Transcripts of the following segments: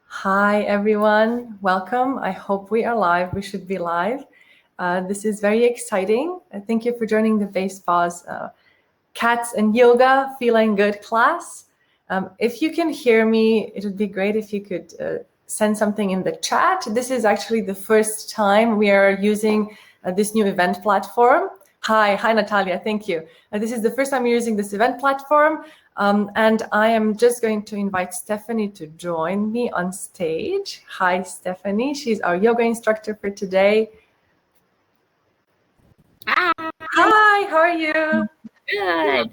Hi, everyone. Welcome. I hope we are live. We should be live. This is very exciting. Thank you for joining the Basepaws Cats and Yoga Feeling Good class. If you can hear me, it would be great if you could send something in the chat. This is actually the first time we are using this new event platform. Hi, Natalia. Thank you. This is the first time we're using this event platform. And I am just going to invite Stephanie to join me on stage. Hi, Stephanie. She's our yoga instructor for today. Hi, how are you? Good.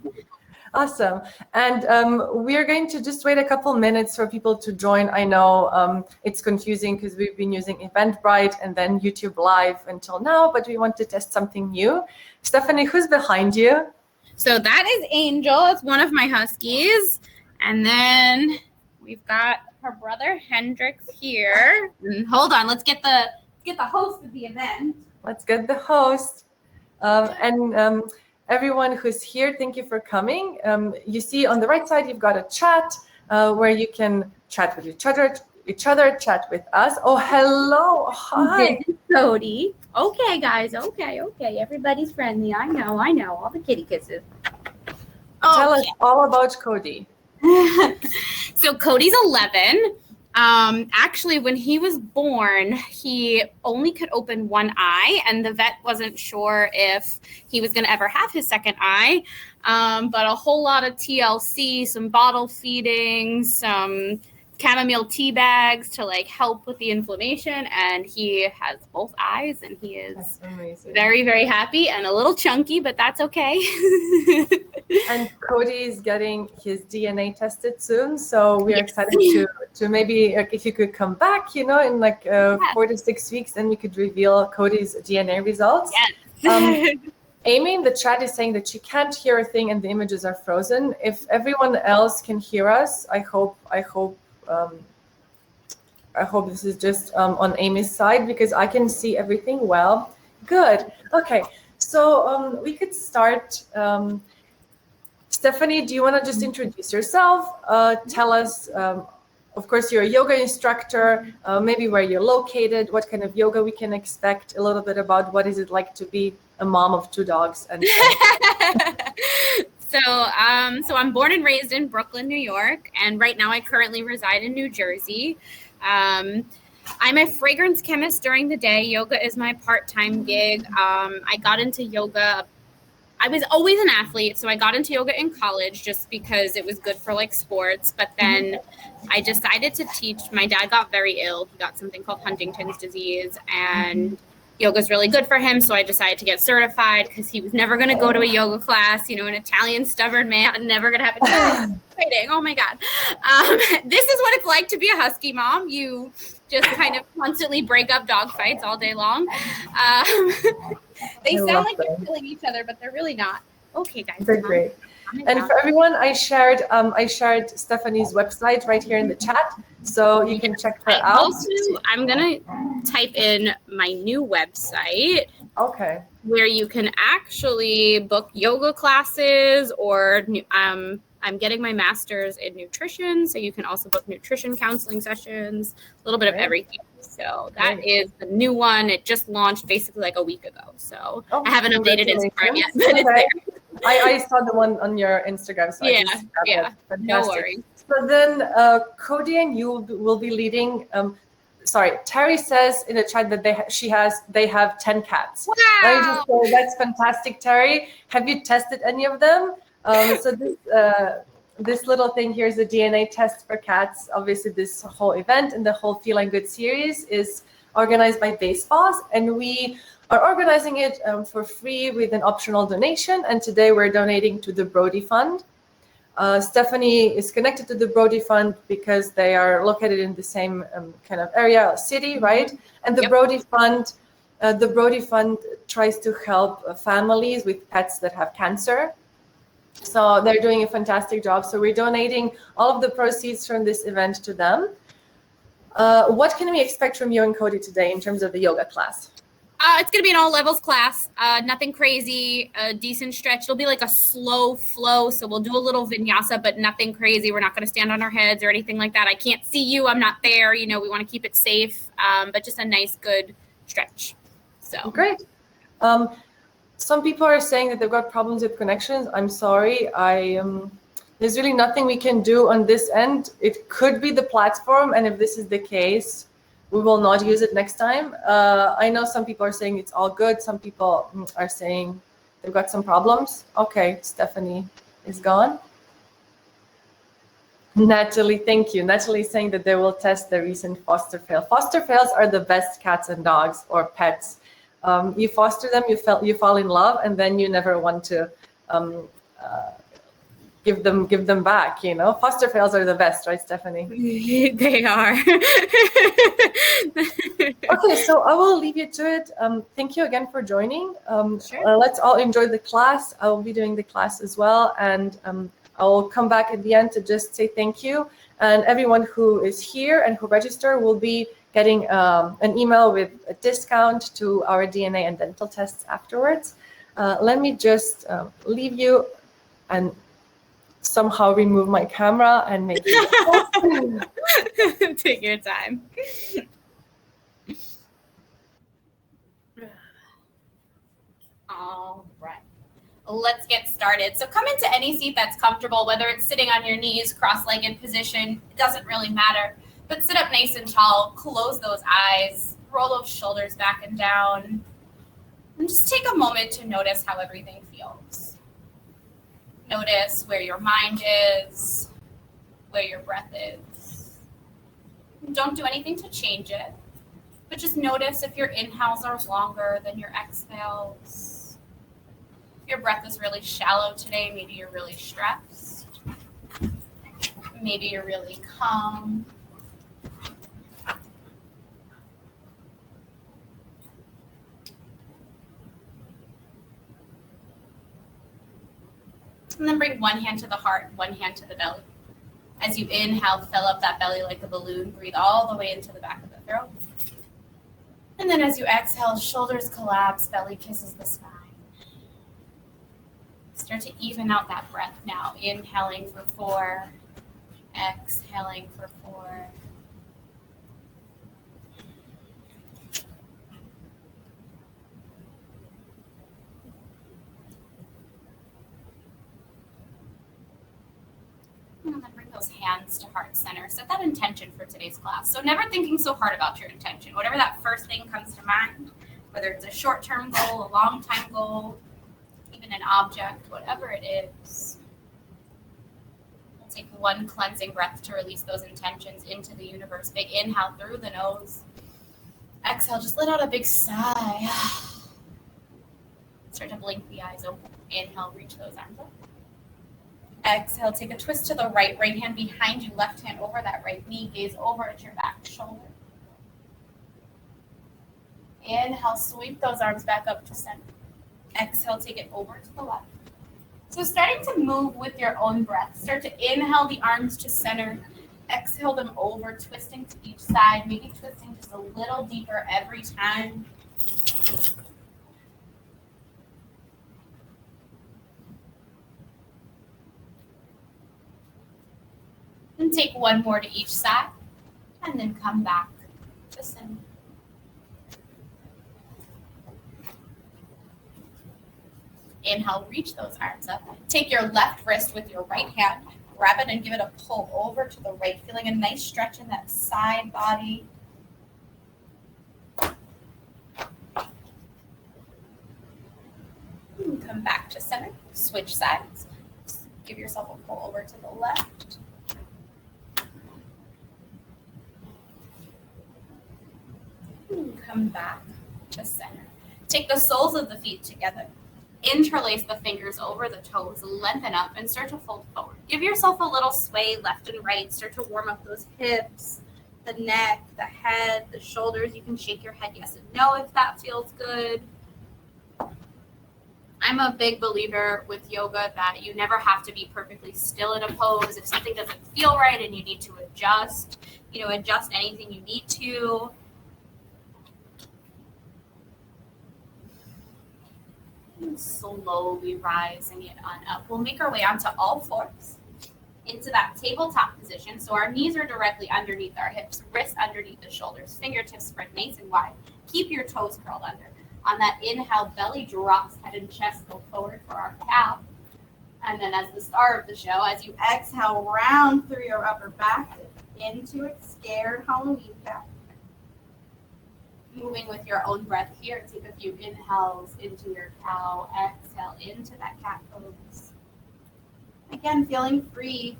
Awesome. And we're going to just wait a couple minutes for people to join. I know it's confusing because we've been using Eventbrite and then YouTube Live until now, but we want to test something new. Stephanie, who's behind you? So that is Angel. It's one of my huskies. And then we've got her brother Hendrix here. And hold on, let's get the host of the event. Let's get the host. Everyone who's here, thank you for coming. You see on the right side, you've got a chat where you can chat with each other, chat with us. Oh, hello. Hi. This is Cody. Okay, guys. Okay. Everybody's friendly. I know. All the kitty kisses. Tell us all about Cody. So Cody's 11. Actually, when he was born, he only could open one eye, and the vet wasn't sure if he was going to ever have his second eye. But a whole lot of TLC, some bottle feeding, some chamomile tea bags to help with the inflammation, and he has both eyes, and he is very, very happy and a little chunky, but that's okay. And Cody is getting his DNA tested soon, so we're excited to maybe if you could come back, in 4 to 6 weeks, then we could reveal Cody's DNA results. Yes. Amy in the chat is saying that she can't hear a thing and the images are frozen. If everyone else can hear us, I hope this is just on Amy's side because I can see everything well. Good. Okay. So we could start. Stephanie, do you want to just introduce yourself? Tell us, of course, you're a yoga instructor, maybe where you're located, what kind of yoga we can expect, a little bit about what is it like to be a mom of 2 dogs. And So I'm born and raised in Brooklyn, New York, and right now I currently reside in New Jersey. I'm a fragrance chemist during the day. Yoga is my part-time gig. I got into yoga. I was always an athlete, so I got into yoga in college just because it was good for sports. But then I decided to teach. My dad got very ill. He got something called Huntington's disease, and yoga is really good for him. So I decided to get certified because he was never going to go to a yoga class. An Italian stubborn man, never going to have a child. Oh my God. This is what it's like to be a husky mom. You just kind of constantly break up dog fights all day long. They sound like they're killing each other, but they're really not. Okay, guys. They're great. And for everyone, I shared Stephanie's website right here in the chat, so you can check her out. Also, I'm gonna type in my new website. Okay. Where you can actually book yoga classes, or I'm getting my master's in nutrition, so you can also book nutrition counseling sessions, a little bit of everything. So that is the new one. It just launched basically a week ago. So I haven't updated Instagram yet, but it's there. I saw the one on your Instagram. So yeah. No worries. So then Cody and you will be leading. Terry says in the chat that they have 10 cats. Wow. That's fantastic, Terry. Have you tested any of them? This little thing here is a DNA test for cats. Obviously, this whole event and the whole Feeling Good series is organized by Basepaws, and we are organizing it for free with an optional donation. And today we're donating to the Brodie Fund. Stephanie is connected to the Brodie Fund because they are located in the same kind of area, city, right? And the Brodie Fund tries to help families with pets that have cancer. So they're doing a fantastic job. So we're donating all of the proceeds from this event to them. What can we expect from you and Cody today in terms of the yoga class? It's going to be an all levels class. Nothing crazy, a decent stretch. It'll be like a slow flow. So we'll do a little vinyasa, but nothing crazy. We're not going to stand on our heads or anything like that. I can't see you. I'm not there. You know, we want to keep it safe, but just a nice, good stretch. So great. Some people are saying that they've got problems with connections. I'm sorry. There's really nothing we can do on this end. It could be the platform, and if this is the case, we will not use it next time. I know some people are saying it's all good. Some people are saying they've got some problems. Okay, Stephanie is gone. Natalie, thank you. Natalie is saying that they will test the recent foster fail. Foster fails are the best cats and dogs or pets. You foster them, you fall in love, and then you never want to give them back. You know, foster fails are the best, right, Stephanie? They are. Okay, so I will leave you to it. Thank you again for joining. Sure. Let's all enjoy the class. I will be doing the class as well, and I will come back at the end to just say thank you. And everyone who is here and who register will be getting an email with a discount to our DNA and dental tests afterwards. Let me just leave you and somehow remove my camera and make it. Take your time. All right. Let's get started. So come into any seat that's comfortable, whether it's sitting on your knees, cross-legged position, it doesn't really matter. But sit up nice and tall, close those eyes, roll those shoulders back and down, and just take a moment to notice how everything feels. Notice where your mind is, where your breath is. Don't do anything to change it, but just notice if your inhales are longer than your exhales. If your breath is really shallow today, maybe you're really stressed. Maybe you're really calm. And then bring one hand to the heart, one hand to the belly. As you inhale, fill up that belly like a balloon. Breathe all the way into the back of the throat. And then as you exhale, shoulders collapse, belly kisses the spine. Start to even out that breath now. Inhaling for 4, exhaling for 4. And then bring those hands to heart center. Set that intention for today's class. So never thinking so hard about your intention. Whatever that first thing comes to mind, whether it's a short-term goal, a long-time goal, even an object, whatever it is. We'll take one cleansing breath to release those intentions into the universe. Big inhale through the nose. Exhale, just let out a big sigh. Start to blink the eyes open. Inhale, reach those arms up. Exhale, take a twist to the right. Right hand behind you, left hand over that right knee. Gaze over at your back shoulder. Inhale, sweep those arms back up to center. Exhale, take it over to the left. So starting to move with your own breath. Start to inhale the arms to center. Exhale them over, twisting to each side. Maybe twisting just a little deeper every time. And take one more to each side, and then come back to center. Inhale, reach those arms up. Take your left wrist with your right hand, grab it and give it a pull over to the right, feeling a nice stretch in that side body. And come back to center, switch sides. Give yourself a pull over to the left. Come back to center. Take the soles of the feet together. Interlace the fingers over the toes, lengthen up, and start to fold forward. Give yourself a little sway left and right. Start to warm up those hips, the neck, the head, the shoulders. You can shake your head yes and no if that feels good. I'm a big believer with yoga that you never have to be perfectly still in a pose. If something doesn't feel right and you need to adjust, adjust anything you need to. And slowly rising it on up. We'll make our way onto all fours into that tabletop position. So our knees are directly underneath our hips, wrists underneath the shoulders, fingertips spread nice and wide. Keep your toes curled under. On that inhale, belly drops, head and chest go forward for our cow. And then as the star of the show, as you exhale, round through your upper back into a scared Halloween cow. Moving with your own breath here, take a few inhales into your cow, exhale into that cat pose. Again, feeling free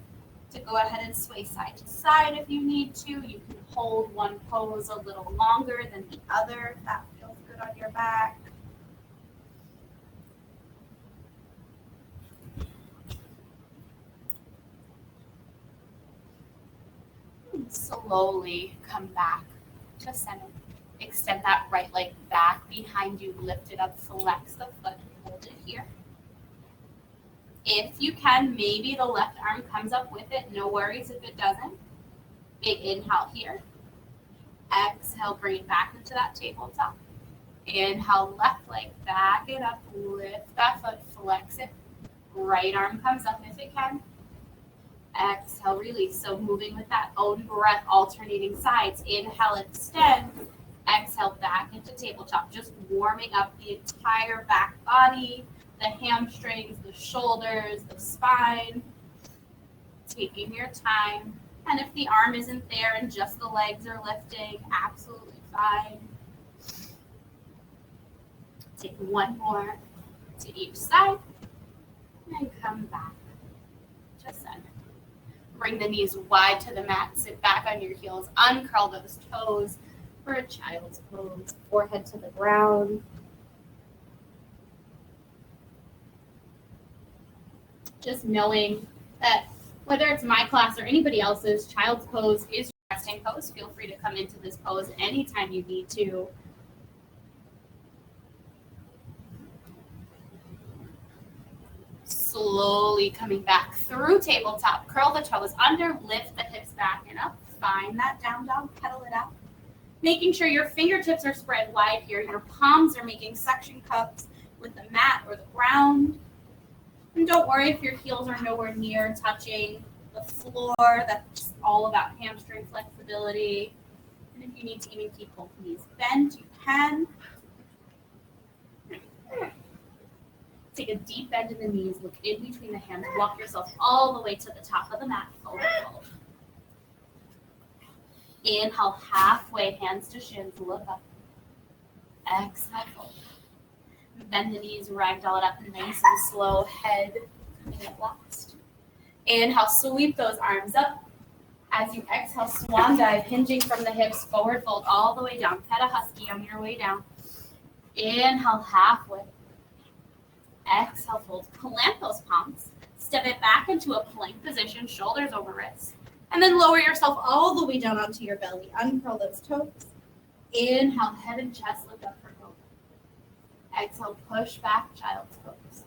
to go ahead and sway side to side if you need to. You can hold one pose a little longer than the other if that feels good on your back. And slowly come back to center. Extend that right leg back behind you, lift it up, flex the foot, hold it here. If you can, maybe the left arm comes up with it. No worries if it doesn't. Big inhale here. Exhale, bring it back into that tabletop. Inhale, left leg, back it up, lift that foot, flex it. Right arm comes up if it can. Exhale, release. So moving with that own breath, alternating sides. Inhale, extend. Exhale, back into tabletop. Just warming up the entire back body, the hamstrings, the shoulders, the spine. Taking your time. And if the arm isn't there and just the legs are lifting, absolutely fine. Take one more to each side and come back to center. Bring the knees wide to the mat, sit back on your heels, uncurl those toes for a child's pose, forehead to the ground. Just knowing that whether it's my class or anybody else's, child's pose is your resting pose. Feel free to come into this pose anytime you need to. Slowly coming back through tabletop. Curl the toes under, lift the hips back and up. Find that down dog, pedal it out. Making sure your fingertips are spread wide here. Your palms are making suction cups with the mat or the ground. And don't worry if your heels are nowhere near touching the floor. That's all about hamstring flexibility. And if you need to even keep both knees bent, you can. Take a deep bend in the knees, look in between the hands, walk yourself all the way to the top of the mat, forward fold. Inhale, halfway, hands to shins, look up. Exhale, fold. Bend the knees, ragdoll it up, nice and slow, head coming up last. Inhale, sweep those arms up. As you exhale, swan dive, hinging from the hips, forward fold all the way down. Pet a husky on your way down. Inhale, halfway. Exhale, fold, plant those palms. Step it back into a plank position, shoulders over wrists. And then lower yourself all the way down onto your belly. Uncurl those toes. Inhale, head and chest lift up for cobra. Exhale, push back, child's pose.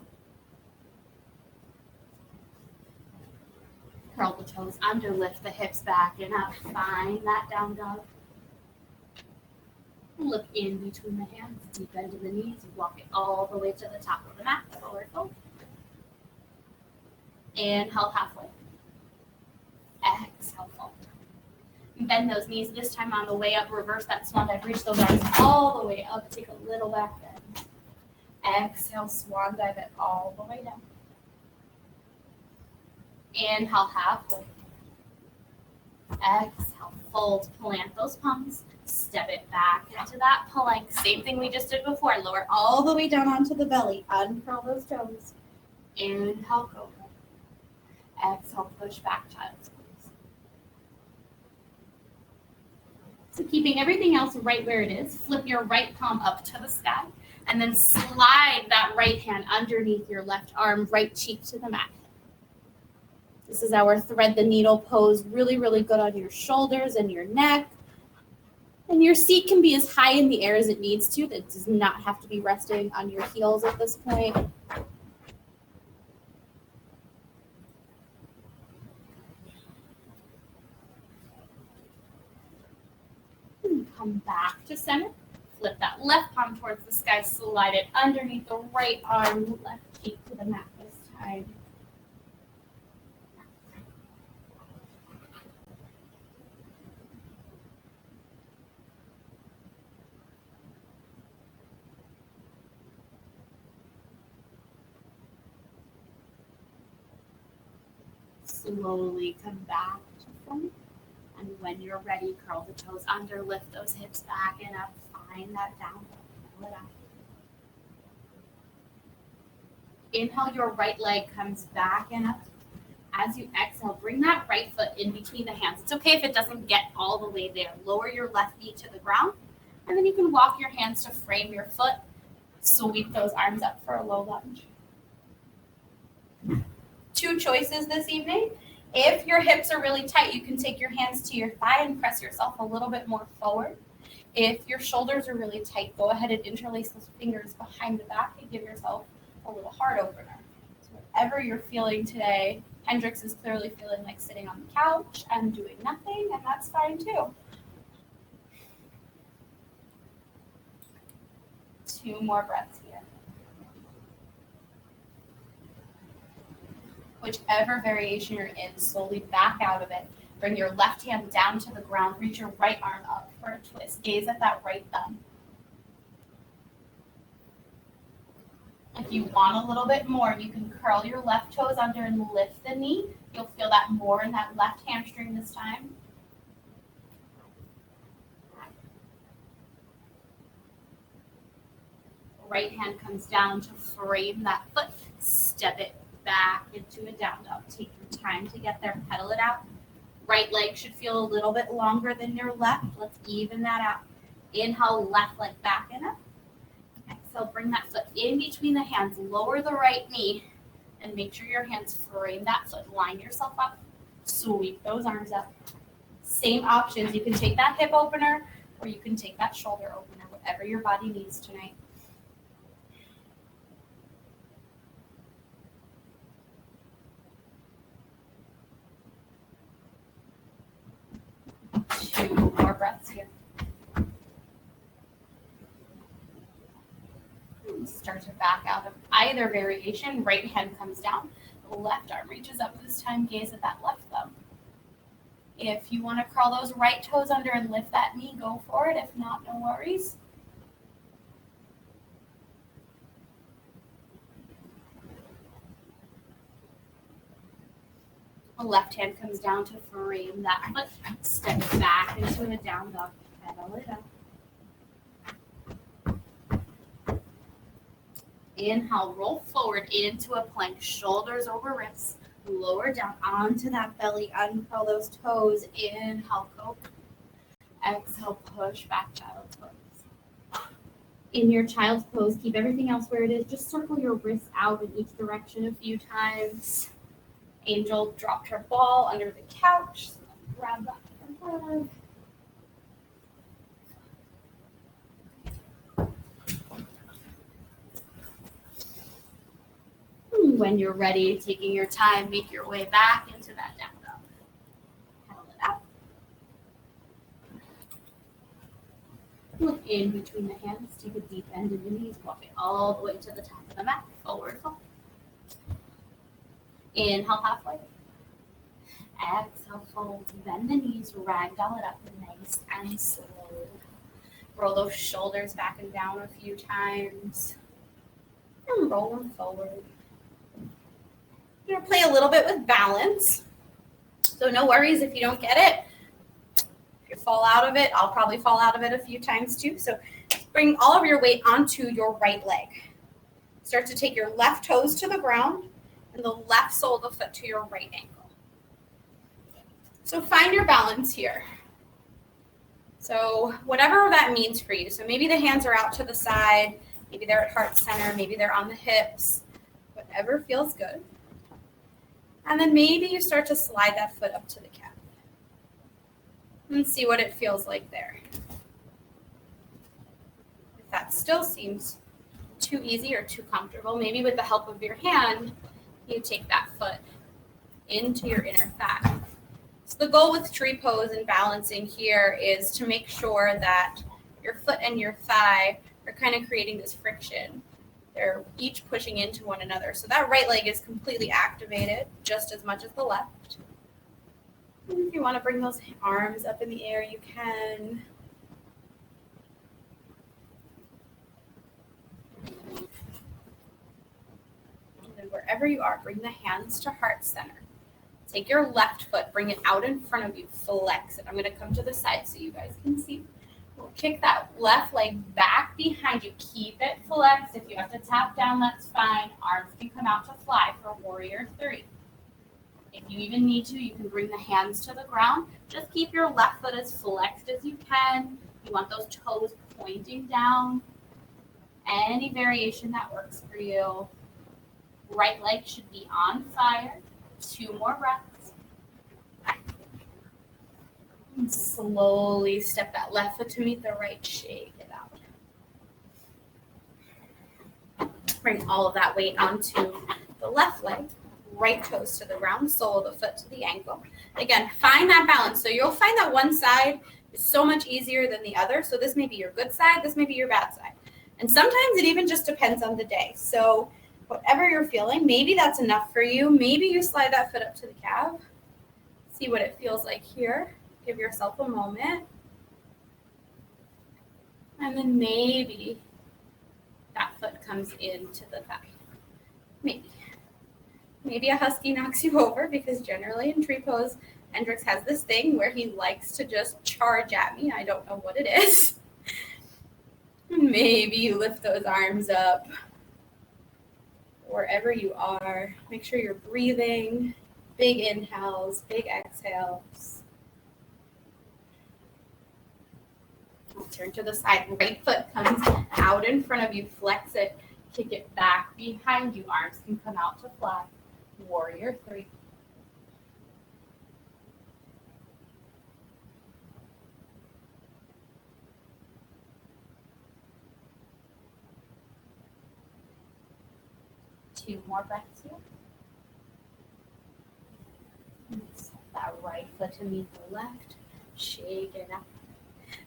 Curl the toes under, lift the hips back and up. Find that down dog. Look in between the hands, deep bend in the knees, walk it all the way to the top of the mat, forward fold. Inhale, halfway. Exhale, fold. Bend those knees, this time on the way up, reverse that swan dive, reach those arms all the way up, take a little back bend. Exhale, swan dive it all the way down. Inhale, halfway. Exhale, fold, plant those palms. Step it back into that plank. Same thing we just did before. Lower all the way down onto the belly. Uncurl those toes. Inhale, cobra. Exhale, push back, child's pose. So keeping everything else right where it is, flip your right palm up to the sky, and then slide that right hand underneath your left arm, right cheek to the mat. This is our thread the needle pose. Really, really good on your shoulders and your neck. And your seat can be as high in the air as it needs to. That does not have to be resting on your heels at this point. And come back to center. Flip that left palm towards the sky, slide it underneath the right arm, left cheek to the mat this time. Slowly come back to front. And when you're ready, curl the toes under, lift those hips back and up. Find that down dog. Inhale, your right leg comes back and up. As you exhale, bring that right foot in between the hands. It's okay if it doesn't get all the way there. Lower your left knee to the ground, and then you can walk your hands to frame your foot. Sweep those arms up for a low lunge. 2 choices this evening. If your hips are really tight, you can take your hands to your thigh and press yourself a little bit more forward. If your shoulders are really tight, go ahead and interlace those fingers behind the back and give yourself a little heart opener. So whatever you're feeling today, Hendrix is clearly feeling like sitting on the couch and doing nothing, and that's fine too. 2 more breaths here. Whichever variation you're in, slowly back out of it. Bring your left hand down to the ground. Reach your right arm up for a twist. Gaze at that right thumb. If you want a little bit more, you can curl your left toes under and lift the knee. You'll feel that more in that left hamstring this time. Right hand comes down to frame that foot. Step it back into a down dog. Take your time to get there. Pedal it out. Right leg should feel a little bit longer than your left. Let's even that out. Inhale, left leg back and up. Exhale, bring that foot in between the hands. Lower the right knee and make sure your hands frame that foot. Line yourself up. Sweep those arms up. Same options. You can take that hip opener or you can take that shoulder opener, whatever your body needs tonight. Two more breaths here. Start to back out of either variation. Right hand comes down. The left arm reaches up this time. Gaze at that left thumb. If you want to curl those right toes under and lift that knee, go for it. If not, no worries. The left hand comes down to frame that foot. Step back into a down dog. Pedal it up. Inhale, roll forward into a plank, shoulders over wrists. Lower down onto that belly, uncurl those toes. Inhale, go. Exhale, push back, child's pose. In your child's pose, keep everything else where it is. Just circle your wrists out in each direction a few times. Angel dropped her ball under the couch. So grab that with her leg. When you're ready, taking your time, make your way back into that down dog. Pedal it out. Look in between the hands. Take a deep bend in the knees. Walk it all the way to the top of the mat. Forward fold. Inhale halfway. Exhale, fold. Bend the knees. Ragdoll it up. Nice and slow. Roll those shoulders back and down a few times. And roll them forward. You're going to play a little bit with balance. So no worries if you don't get it. If you fall out of it, I'll probably fall out of it a few times too. So bring all of your weight onto your right leg. Start to take your left toes to the ground and the left sole of the foot to your right ankle. So find your balance here. So whatever that means for you. So maybe the hands are out to the side. Maybe they're at heart center. Maybe they're on the hips. Whatever feels good. And then maybe you start to slide that foot up to the calf. And see what it feels like there. If that still seems too easy or too comfortable, maybe with the help of your hand, you take that foot into your inner thigh. So the goal with tree pose and balancing here is to make sure that your foot and your thigh are kind of creating this friction. They're each pushing into one another. So that right leg is completely activated just as much as the left. And if you want to bring those arms up in the air, you can. And then wherever you are, bring the hands to heart center. Take your left foot, bring it out in front of you, flex it. I'm going to come to the side so you guys can see. We'll kick that left leg back behind you. Keep it flexed. If you have to tap down, that's fine. Arms can come out to fly for warrior 3. If you even need to, you can bring the hands to the ground. Just keep your left foot as flexed as you can. You want those toes pointing down. Any variation that works for you. Right leg should be on fire. 2 more breaths. And slowly step that left foot to meet the right, shake it out. Bring all of that weight onto the left leg, right toes to the ground, sole of the foot to the ankle. Again, find that balance. So you'll find that one side is so much easier than the other. So this may be your good side, this may be your bad side. And sometimes it even just depends on the day. So whatever you're feeling, maybe that's enough for you. Maybe you slide that foot up to the calf. See what it feels like here. Give yourself a moment. And then maybe that foot comes into the thigh. Maybe. Maybe a husky knocks you over because generally in tree pose, Hendrix has this thing where he likes to just charge at me. I don't know what it is. Maybe you lift those arms up. Wherever you are, make sure you're breathing. Big inhales, big exhales. Turn to the side. Right foot comes out in front of you. Flex it. Kick it back behind you. Arms can come out to fly. Warrior 3. Two more breaths here. Step that right foot to meet the left. Shake it up.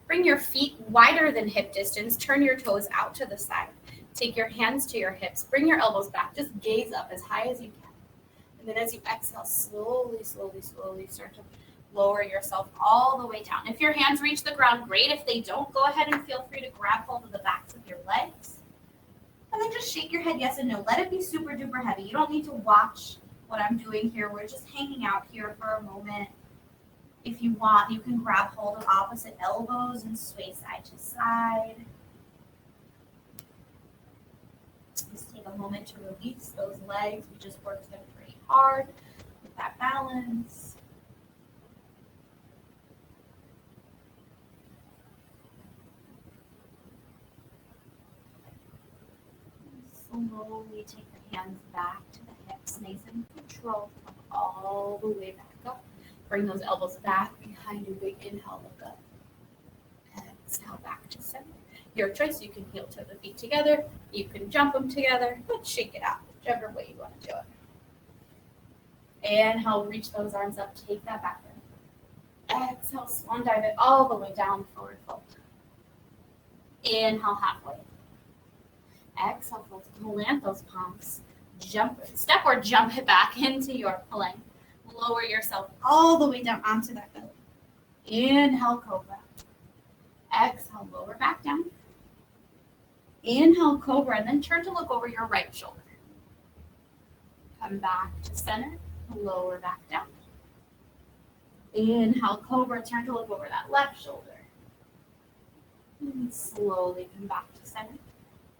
Bring your feet wider than hip distance. Turn your toes out to the side. Take your hands to your hips. Bring your elbows back. Just gaze up as high as you can. And then as you exhale, slowly, slowly, slowly start to lower yourself all the way down. If your hands reach the ground, great. If they don't, go ahead and feel free to grab hold of the backs of your legs. And then just shake your head yes and no. Let it be super duper heavy. You don't need to watch what I'm doing here. We're just hanging out here for a moment. If you want, you can grab hold of opposite elbows and sway side to side. Just take a moment to release those legs. We just worked them pretty hard with that balance. Slowly take the hands back to the hips, nice and controlled. Come all the way back up. Bring those elbows back behind you. Big inhale, look up. Exhale back to center. Your choice. You can heel toe the feet together. You can jump them together. But shake it out, whichever way you want to do it. Inhale, reach those arms up. Take that back in. Exhale, swan dive it all the way down, forward fold. Inhale, halfway. Exhale, fold. Plant those palms. Jump it. Step or jump it back into your plank. Lower yourself all the way down onto that belly. Inhale, cobra. Exhale, lower back down. Inhale, cobra, and then turn to look over your right shoulder. Come back to center, lower back down. Inhale, cobra, turn to look over that left shoulder. And slowly come back to center.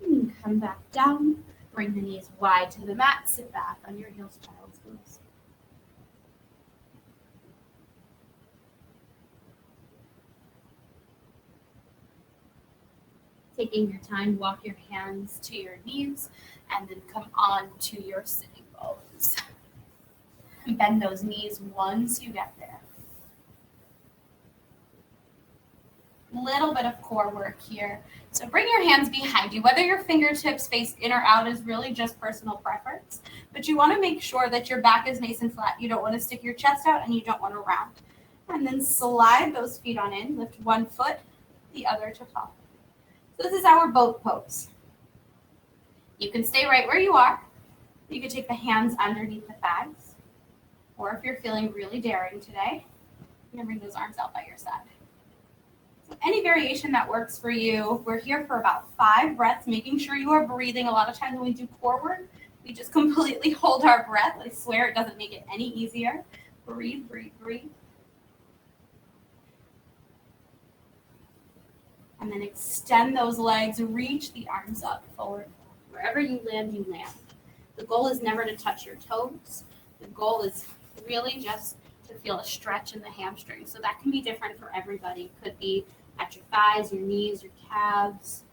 And come back down. Bring the knees wide to the mat. Sit back on your heels, child's pose. Taking your time, walk your hands to your knees and then come on to your sitting bones. And bend those knees once you get there. Little bit of core work here. So bring your hands behind you. Whether your fingertips face in or out is really just personal preference. But you want to make sure that your back is nice and flat. You don't want to stick your chest out and you don't want to round. And then slide those feet on in. Lift one foot, the other to follow. So this is our boat pose. You can stay right where you are. You can take the hands underneath the thighs. Or if you're feeling really daring today, you're going to bring those arms out by your side. So any variation that works for you. We're here for about 5 breaths, making sure you are breathing. A lot of times when we do core work, we just completely hold our breath. I swear it doesn't make it any easier. Breathe, breathe, breathe. And then extend those legs, reach the arms up forward. Wherever you land, you land. The goal is never to touch your toes. The goal is really just to feel a stretch in the hamstring. So that can be different for everybody. It could be at your thighs, your knees, your calves.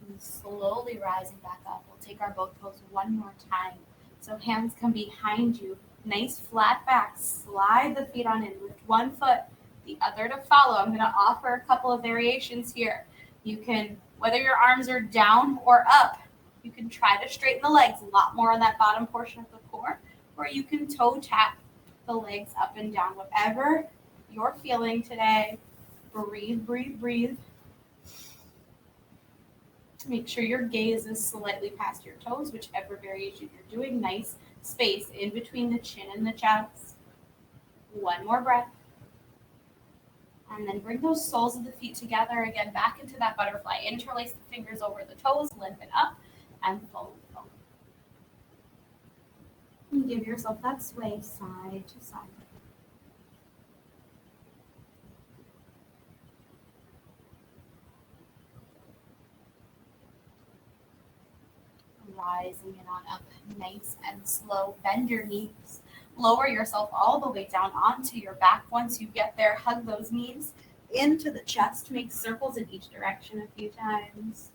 And slowly rising back up. We'll take our boat pose one more time. So hands come behind you. Nice flat back. Slide the feet on in. Lift one foot, the other to follow. I'm going to offer a couple of variations here. You can, whether your arms are down or up, you can try to straighten the legs, a lot more on that bottom portion of the core, or you can toe tap the legs up and down, whatever you're feeling today. Breathe, breathe, breathe. Make sure your gaze is slightly past your toes, whichever variation you're doing. Nice space in between the chin and the chest. One more breath. And then bring those soles of the feet together again, back into that butterfly. Interlace the fingers over the toes, lift it up, and fold. And give yourself that sway side to side. Rising it on up, nice and slow. Bend your knees. Lower yourself all the way down onto your back. Once you get there, hug those knees into the chest. Make circles in each direction a few times.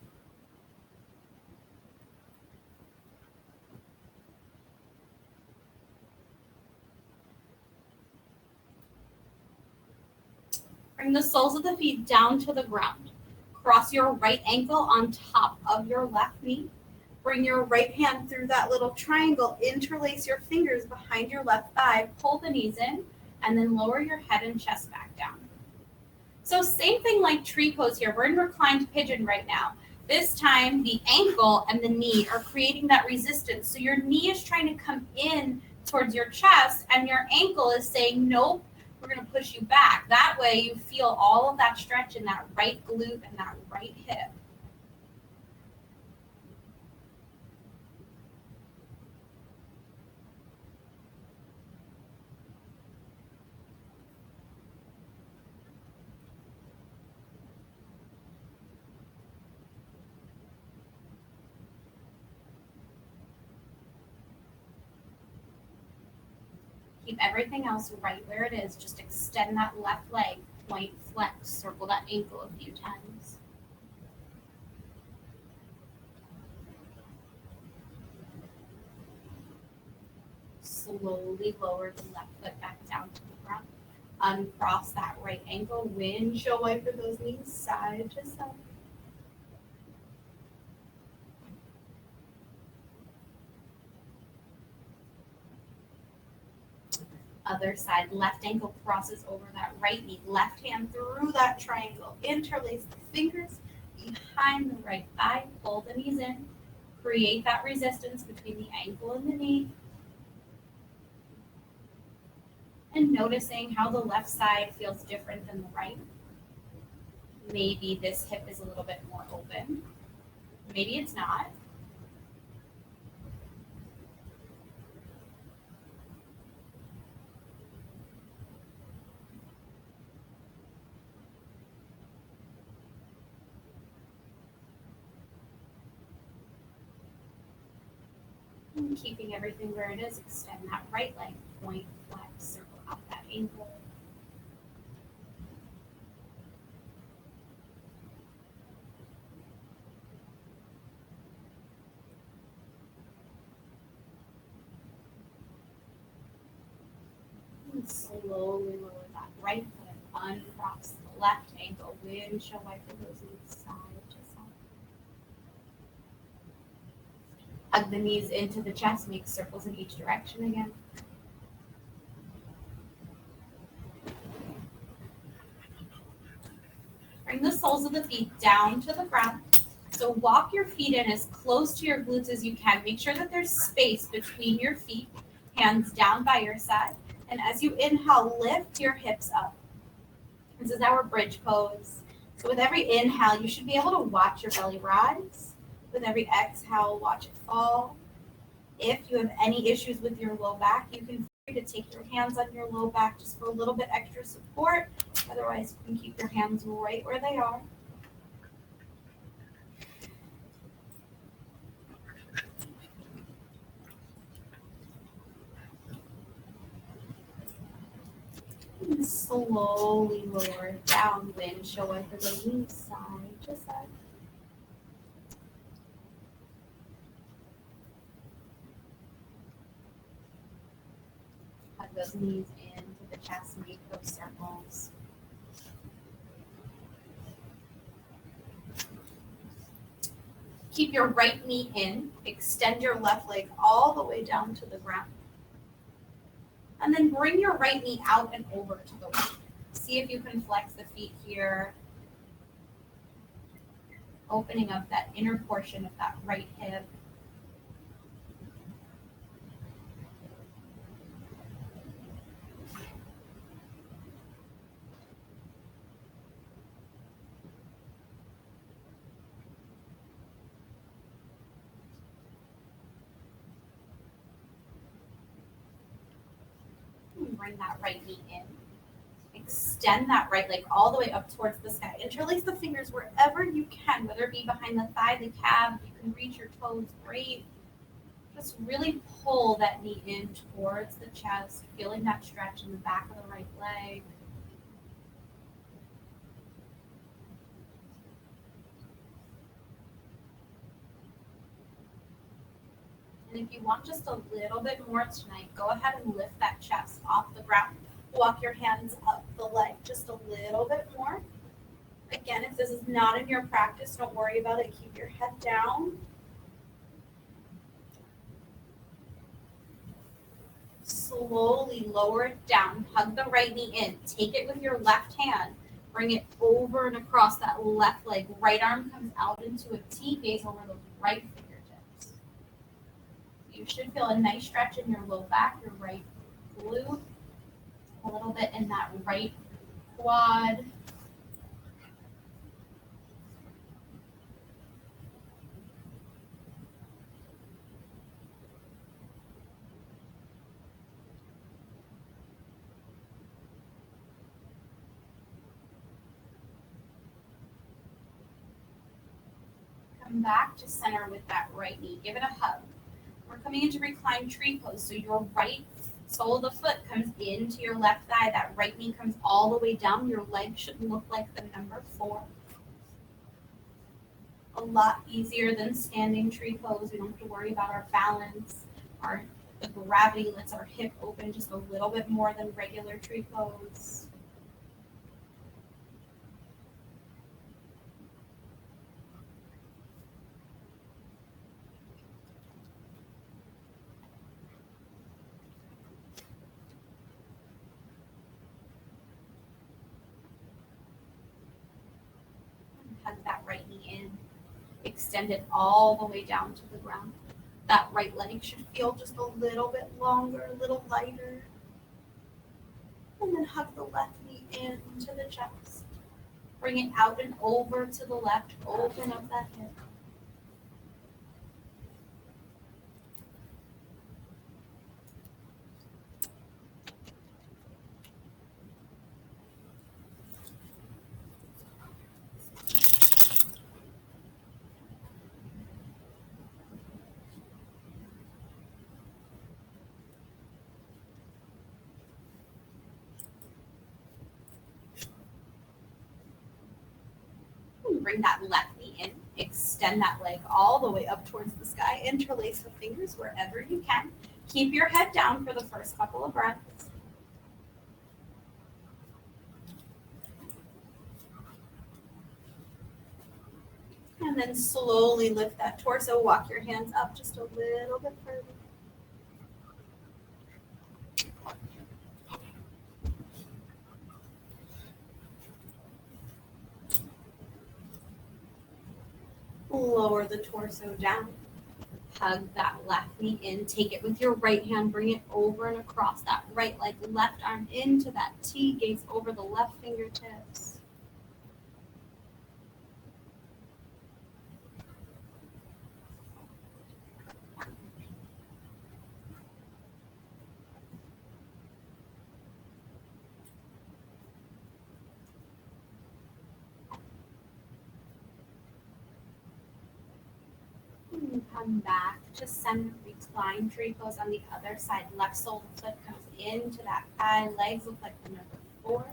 Bring the soles of the feet down to the ground. Cross your right ankle on top of your left knee. Bring your right hand through that little triangle. Interlace your fingers behind your left thigh. Pull the knees in, and then lower your head and chest back down. So same thing like tree pose here. We're in reclined pigeon right now. This time, the ankle and the knee are creating that resistance. So your knee is trying to come in towards your chest, and your ankle is saying, nope, we're going to push you back. That way you feel all of that stretch in that right glute and that right hip. Keep everything else right where it is. Just extend that left leg, point, flex, circle that ankle a few times. Slowly lower the left foot back down to the ground. Uncross that right ankle. Windshield wiper those knees side to side. Other side, left ankle crosses over that right knee. Left hand through that triangle. Interlace the fingers behind the right thigh. Pull the knees in. Create that resistance between the ankle and the knee. And noticing how the left side feels different than the right. Maybe this hip is a little bit more open. Maybe it's not. And keeping everything where it is, extend that right leg, point, flex, circle out that ankle. And slowly lower that right foot, uncross the left ankle, windshield wiper those knees side to side. Hug the knees into the chest, make circles in each direction again. Bring the soles of the feet down to the ground. So walk your feet in as close to your glutes as you can. Make sure that there's space between your feet, hands down by your side. And as you inhale, lift your hips up. This is our bridge pose. So with every inhale, you should be able to watch your belly rise. With every exhale, watch it fall. If you have any issues with your low back, you can feel free to take your hands on your low back just for a little bit extra support. Otherwise, you can keep your hands right where they are. And slowly lower down, windshield wiper the knees side to side. Hug those knees into the chest, make those circles. Keep your right knee in, extend your left leg all the way down to the ground. And then bring your right knee out and over to the right. See if you can flex the feet here, opening up that inner portion of that right hip. And bring that right knee in. Extend that right leg all the way up towards the sky. Interlace the fingers wherever you can, whether it be behind the thigh, the calf, you can reach your toes, great. Just really pull that knee in towards the chest, feeling that stretch in the back of the right leg. And if you want just a little bit more tonight, go ahead and lift that chest off the ground. Walk your hands up the leg just a little bit more. Again, if this is not in your practice, don't worry about it. Keep your head down. Slowly lower it down. Hug the right knee in. Take it with your left hand. Bring it over and across that left leg. Right arm comes out into a T, gaze over the right fingertips. You should feel a nice stretch in your low back, your right glute, a little bit in that right quad. Come back to center with that right knee. Give it a hug. We're coming into reclined tree pose. So your right sole of the foot comes into your left thigh. That right knee comes all the way down. Your leg should look like the number 4. A lot easier than standing tree pose. We don't have to worry about our balance. The gravity lets our hip open just a little bit more than regular tree pose. Hug that right knee in. Extend it all the way down to the ground. That right leg should feel just a little bit longer, a little lighter. And then hug the left knee into the chest. Bring it out and over to the left. Open up that hip. Bring that left knee in. Extend that leg all the way up towards the sky. Interlace the fingers wherever you can. Keep your head down for the first couple of breaths. And then slowly lift that torso, walk your hands up just a little bit further. Lower the torso down. Hug that left knee in. Take it with your right hand. Bring it over and across that right leg. Left arm into that T. Gaze over the left fingertips. And come back to center. Recline. Tree pose on the other side. Left sole of the foot comes into that thigh. Legs look like the number 4.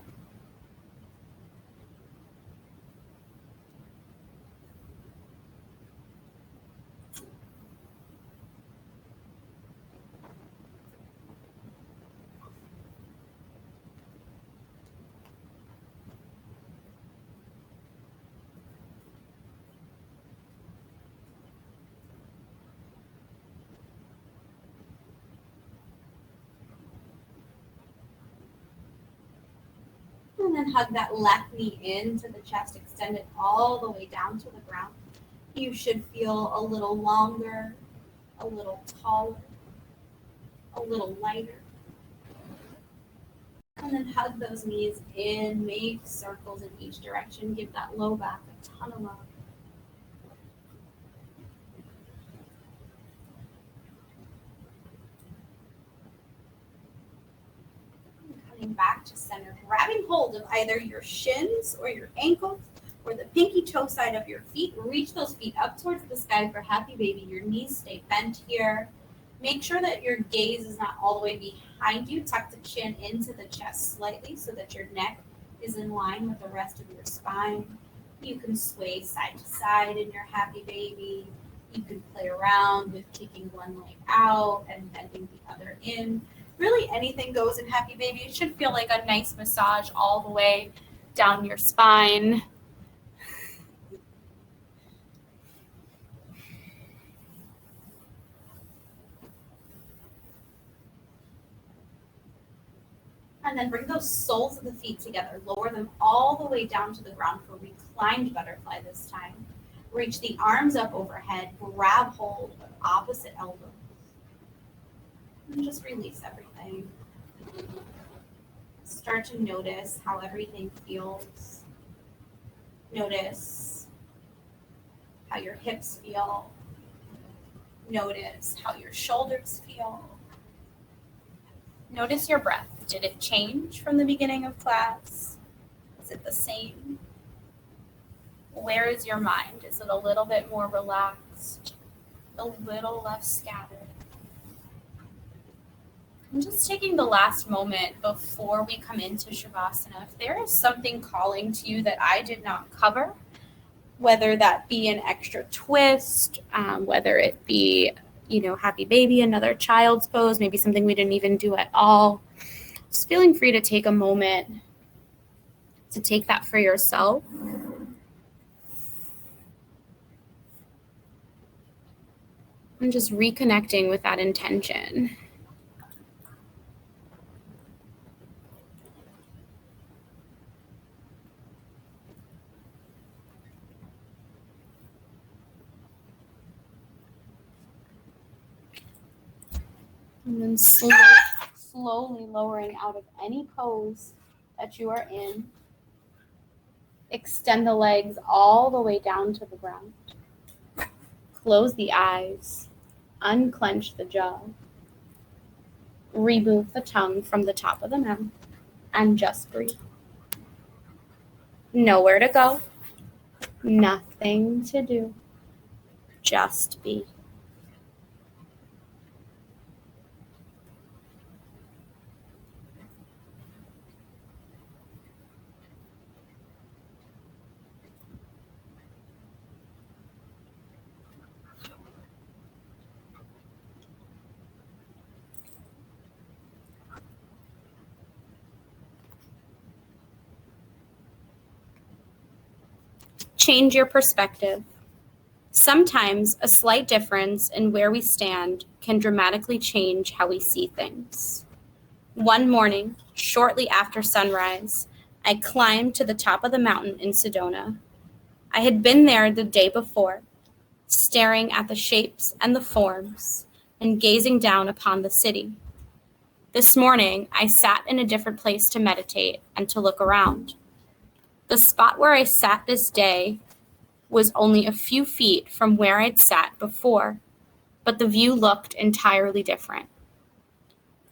And then hug that left knee into the chest, extend it all the way down to the ground. You should feel a little longer, a little taller, a little lighter. And then hug those knees in, make circles in each direction. Give that low back a ton of love. Coming back to center, grabbing hold of either your shins or your ankles or the pinky toe side of your feet. Reach those feet up towards the sky for happy baby. Your knees stay bent here. Make sure that your gaze is not all the way behind you. Tuck the chin into the chest slightly so that your neck is in line with the rest of your spine. You can sway side to side in your happy baby. You can play around with kicking one leg out and bending the other in. Really anything goes in happy baby. It should feel like a nice massage all the way down your spine. And then bring those soles of the feet together. Lower them all the way down to the ground for reclined butterfly this time. Reach the arms up overhead. Grab hold of opposite elbows. And just release everything. Start to notice how everything feels. Notice how your hips feel. Notice how your shoulders feel. Notice your breath. Did it change from the beginning of class? Is it the same? Where is your mind? Is it a little bit more relaxed? A little less scattered? I'm just taking the last moment before we come into Shavasana. If there is something calling to you that I did not cover, whether that be an extra twist, whether it be, happy baby, another child's pose, maybe something we didn't even do at all, just feeling free to take a moment to take that for yourself. And just reconnecting with that intention. And then slowly lowering out of any pose that you are in. Extend the legs all the way down to the ground. Close the eyes. Unclench the jaw. Remove the tongue from the top of the mouth and just breathe. Nowhere to go. Nothing to do. Just be. Change your perspective. Sometimes a slight difference in where we stand can dramatically change how we see things. One morning, shortly after sunrise, I climbed to the top of the mountain in Sedona. I had been there the day before, staring at the shapes and the forms and gazing down upon the city. This morning, I sat in a different place to meditate and to look around. The spot where I sat this day was only a few feet from where I'd sat before, but the view looked entirely different.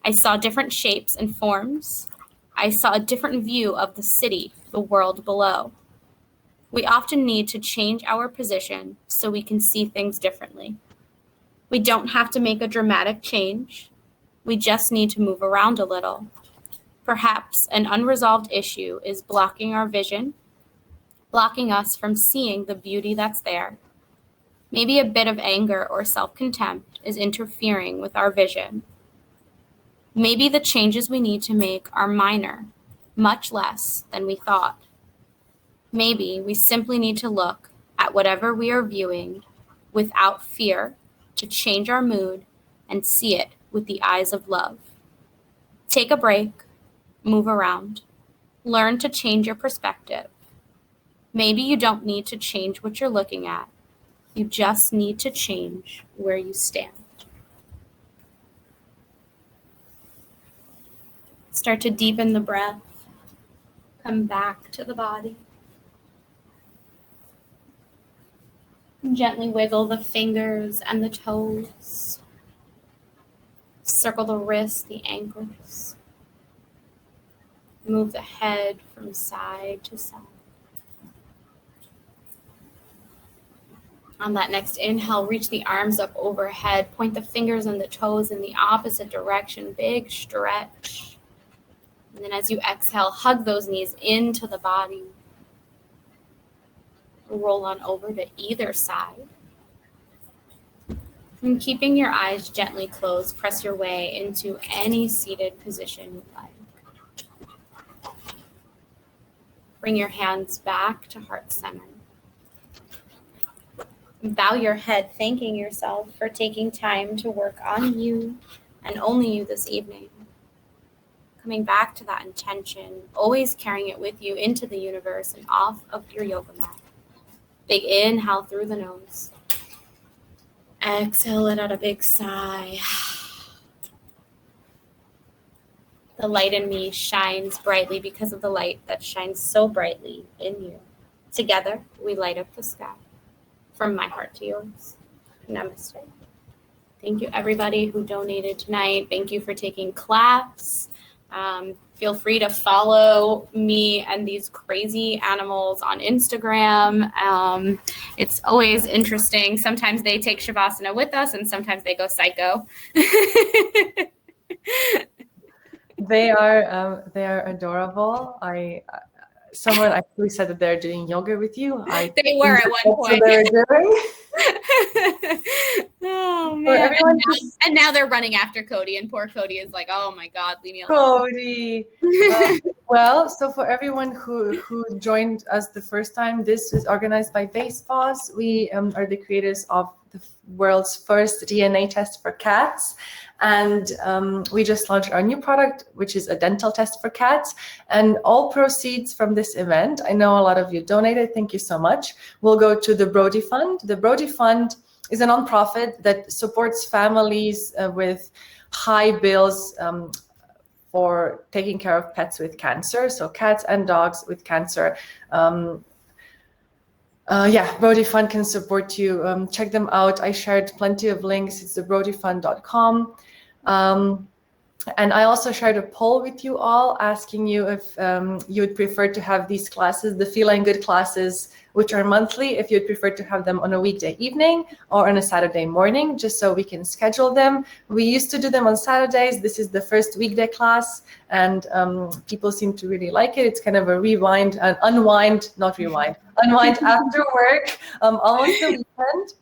I saw different shapes and forms. I saw a different view of the city, the world below. We often need to change our position so we can see things differently. We don't have to make a dramatic change. We just need to move around a little. Perhaps an unresolved issue is blocking our vision, blocking us from seeing the beauty that's there. Maybe a bit of anger or self-contempt is interfering with our vision. Maybe the changes we need to make are minor, much less than we thought. Maybe we simply need to look at whatever we are viewing without fear to change our mood and see it with the eyes of love. Take a break, move around, learn to change your perspective. Maybe you don't need to change what you're looking at. You just need to change where you stand. Start to deepen the breath. Come back to the body. Gently wiggle the fingers and the toes. Circle the wrists, the ankles. Move the head from side to side. On that next inhale, reach the arms up overhead. Point the fingers and the toes in the opposite direction. Big stretch. And then as you exhale, hug those knees into the body. Roll on over to either side. And keeping your eyes gently closed, press your way into any seated position you like. Bring your hands back to heart center. Bow your head, thanking yourself for taking time to work on you and only you this evening. Coming back to that intention, always carrying it with you into the universe and off of your yoga mat. Big inhale through the nose. Exhale, let out a big sigh. The light in me shines brightly because of the light that shines so brightly in you. Together, we light up the sky. From my heart to yours. Namaste. Thank you, everybody who donated tonight. Thank you for taking class. Feel free to follow me and these crazy animals on Instagram. It's always interesting. Sometimes they take Shavasana with us and sometimes they go psycho. They are adorable. Someone actually said that they're doing yoga with you. They were at one point. They were doing. Oh man! And now they're running after Cody, and poor Cody is like, "Oh my God, leave me alone." Cody. Well, so for everyone who joined us the first time, this is organized by Basepaws. We are the creators of the world's first DNA test for cats. And we just launched our new product, which is a dental test for cats. And all proceeds from this event, I know a lot of you donated, thank you so much, will go to the Brodie Fund. The Brodie Fund is a nonprofit that supports families with high bills for taking care of pets with cancer, so cats and dogs with cancer. Brodie Fund can support you. Check them out. I shared plenty of links. It's thebrodifund.com. And I also shared a poll with you all asking you if you would prefer to have these classes, the Feline Good classes, which are monthly, if you'd prefer to have them on a weekday evening or on a Saturday morning, just so we can schedule them. We used to do them on Saturdays. This is the first weekday class, and people seem to really like it. It's kind of a unwind after work, almost a weekend.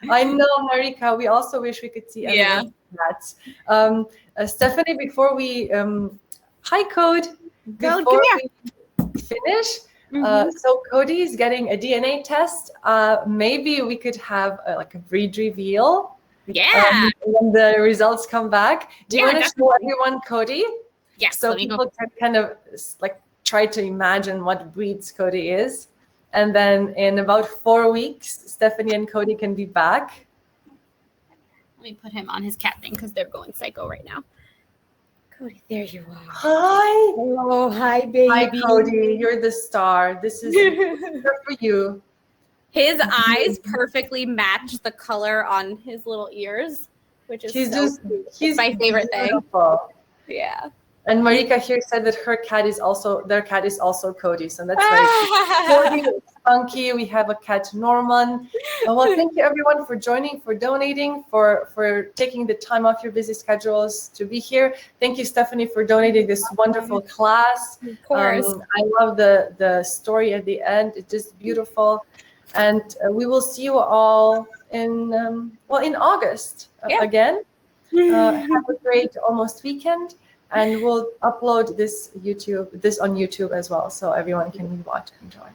I know, Marika, we also wish we could see that. Stephanie, before we, hi Code, before we finish, So Cody is getting a DNA test. Maybe we could have like a breed reveal. Yeah. When the results come back. Do you want to show definitely. everyone Cody? Yes. So people can kind of like try to imagine what breeds Cody is. And then in about 4 weeks, Stephanie and Cody can be back. Let me put him on his cat thing because they're going psycho right now. Cody, there you are. Hi. Hello, hi, baby. Hi, Cody. You're the star. This is for you. His eyes perfectly match the color on his little ears, which is he's my favorite beautiful thing. Yeah. And Marika here said that their cat is also Cody. So that's very Cody is funky. We have a cat, Norman. Well, thank you everyone for joining, for donating, for taking the time off your busy schedules to be here. Thank you, Stephanie, for donating this wonderful class. Of course. I love the story at the end. It's just beautiful. And we will see you all in August again. Have a great almost weekend. And we'll upload this on YouTube as well, so everyone can watch and enjoy.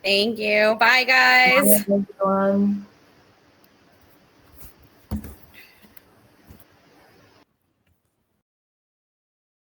Thank you. Bye, guys. Bye, everyone.